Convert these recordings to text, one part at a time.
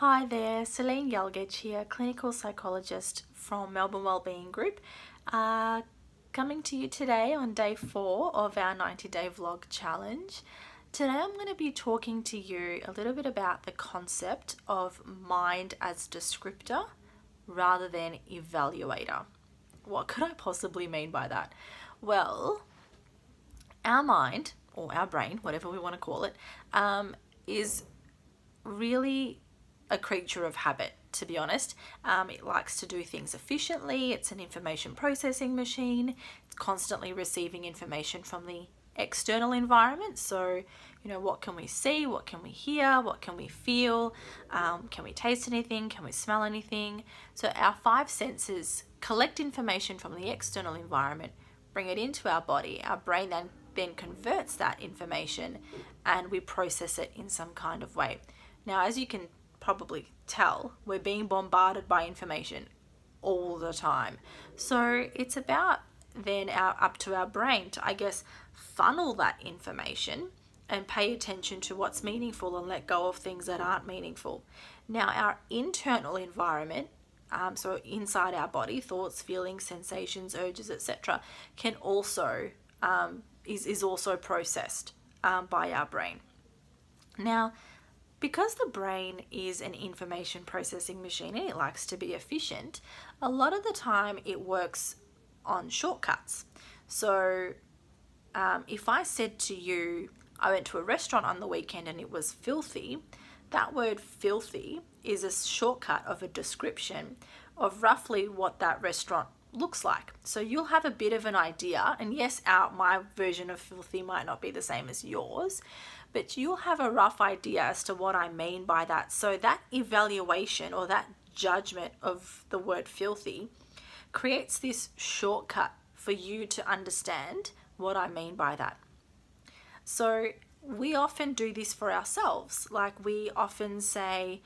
Hi there, Celine Yelgage here, clinical psychologist from Melbourne Wellbeing Group, coming to you today on day 4 of our 90-day vlog challenge. Today I'm going to be talking to you a little bit about the concept of mind as descriptor rather than evaluator. What could I possibly mean by that? Well, our mind, or our brain, whatever we want to call it, is really a creature of habit, to be honest. It likes to do things efficiently. It's an information processing machine. It's constantly receiving information from the external environment. So, what can we see? What can we hear? What can we feel? Can we taste anything? Can we smell anything? So our 5 senses collect information from the external environment, bring it into our body. Our brain then converts that information and we process it in some kind of way. Now, as you can probably tell, we're being bombarded by information all the time. So it's about then up to our brain to, funnel that information and pay attention to what's meaningful and let go of things that aren't meaningful. Now, our internal environment, so inside our body, thoughts, feelings, sensations, urges, etc., can also is also processed by our brain. Now, because the brain is an information processing machine and it likes to be efficient, a lot of the time it works on shortcuts. So if I said to you, I went to a restaurant on the weekend and it was filthy, that word filthy is a shortcut of a description of roughly what that restaurant looks like. So you'll have a bit of an idea, and yes, my version of filthy might not be the same as yours, but you'll have a rough idea as to what I mean by that. So that evaluation or that judgment of the word filthy creates this shortcut for you to understand what I mean by that. So we often do this for ourselves. Like we often say,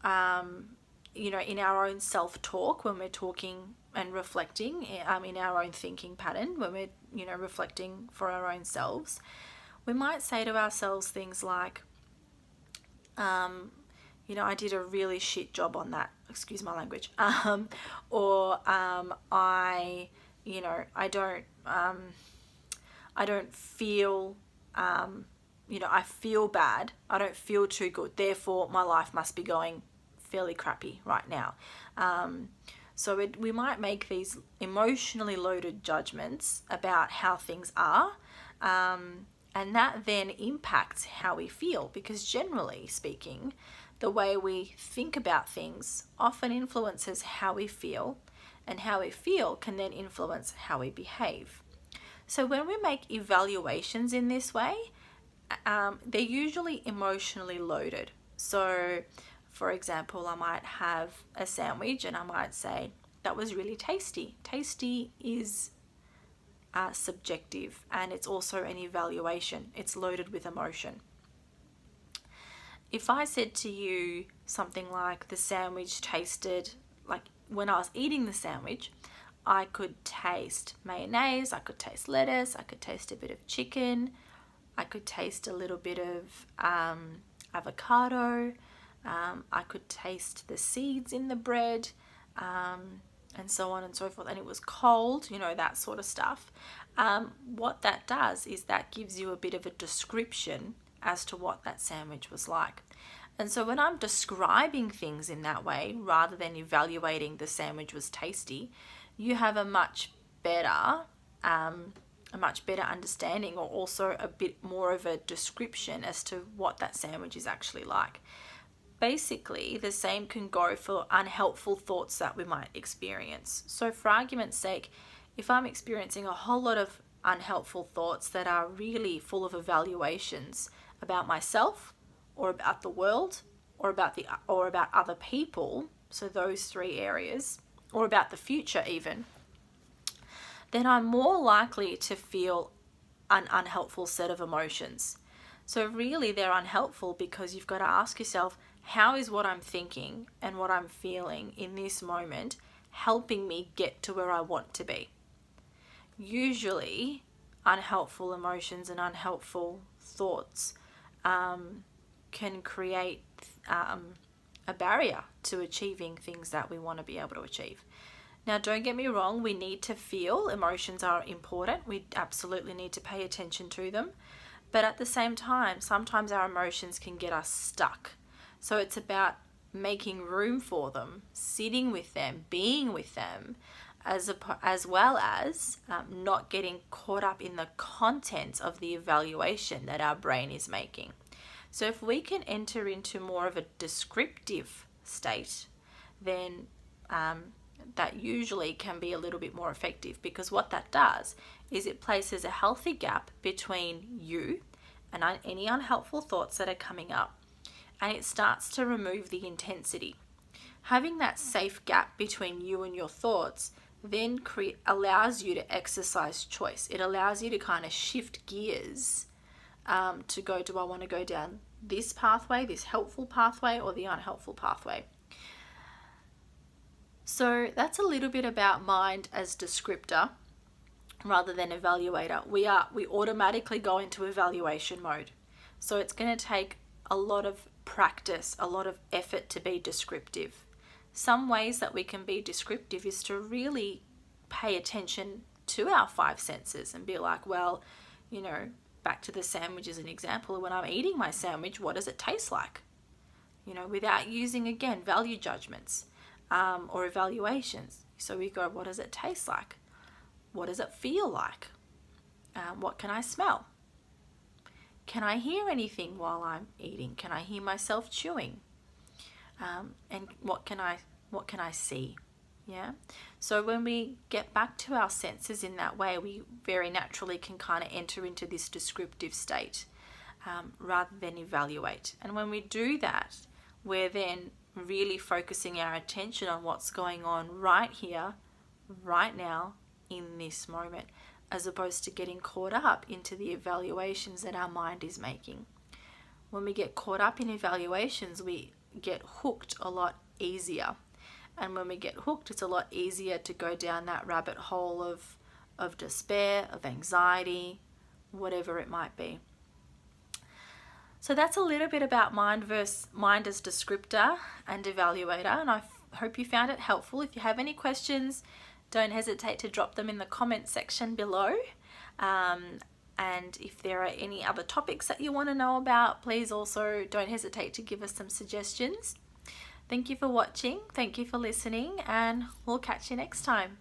in our own self-talk when we're talking and reflecting, in our own thinking pattern, when we're, reflecting for our own selves, we might say to ourselves things like, I did a really shit job on that, excuse my language, or I don't feel, I feel bad, I don't feel too good, therefore my life must be going fairly crappy right now. So we might make these emotionally loaded judgments about how things are, and that then impacts how we feel, because generally speaking, the way we think about things often influences how we feel, and how we feel can then influence how we behave. So when we make evaluations in this way, they're usually emotionally loaded. So for example, I might have a sandwich and I might say, that was really tasty. Tasty is subjective, and it's also an evaluation. It's loaded with emotion. If I said to you something like the sandwich tasted, like when I was eating the sandwich, I could taste mayonnaise, I could taste lettuce, I could taste a bit of chicken, I could taste a little bit of avocado, I could taste the seeds in the bread, and so on and so forth, and it was cold, that sort of stuff. What that does is that gives you a bit of a description as to what that sandwich was like. And so when I'm describing things in that way, rather than evaluating the sandwich was tasty, you have a much better understanding, or also a bit more of a description as to what that sandwich is actually like. Basically, the same can go for unhelpful thoughts that we might experience. So for argument's sake, if I'm experiencing a whole lot of unhelpful thoughts that are really full of evaluations about myself, or about the world, or about other people, so those 3 areas, or about the future even, then I'm more likely to feel an unhelpful set of emotions. So really they're unhelpful because you've got to ask yourself, how is what I'm thinking and what I'm feeling in this moment helping me get to where I want to be? Usually unhelpful emotions and unhelpful thoughts can create a barrier to achieving things that we want to be able to achieve. Now, don't get me wrong, we need to feel. Emotions are important. We absolutely need to pay attention to them. But at the same time, sometimes our emotions can get us stuck. So it's about making room for them, sitting with them, being with them, as well as not getting caught up in the content of the evaluation that our brain is making. So if we can enter into more of a descriptive state, then that usually can be a little bit more effective, because what that does is it places a healthy gap between you and any unhelpful thoughts that are coming up, and it starts to remove the intensity. Having that safe gap between you and your thoughts then allows you to exercise choice. It allows you to kind of shift gears to go, do I want to go down this pathway, this helpful pathway, or the unhelpful pathway? So that's a little bit about mind as descriptor rather than evaluator. We automatically go into evaluation mode. So it's going to take a lot of practice, a lot of effort to be descriptive. Some ways that we can be descriptive is to really pay attention to our five senses and be like, well, back to the sandwich as an example. When I'm eating my sandwich, what does it taste like? Without using, again, value judgments or evaluations. So we go, what does it taste like? What does it feel like? What can I smell? Can I hear anything while I'm eating? Can I hear myself chewing? And what can I see? Yeah. So when we get back to our senses in that way, we very naturally can kind of enter into this descriptive state rather than evaluate. And when we do that, we're then really focusing our attention on what's going on right here, right now, in this moment, as opposed to getting caught up into the evaluations that our mind is making. When we get caught up in evaluations, we get hooked a lot easier. And when we get hooked, it's a lot easier to go down that rabbit hole of despair, of anxiety, whatever it might be. So that's a little bit about mind as descriptor and evaluator, and I hope you found it helpful. If you have any questions, don't hesitate to drop them in the comment section below. And if there are any other topics that you want to know about, please also don't hesitate to give us some suggestions. Thank you for watching, thank you for listening, and we'll catch you next time.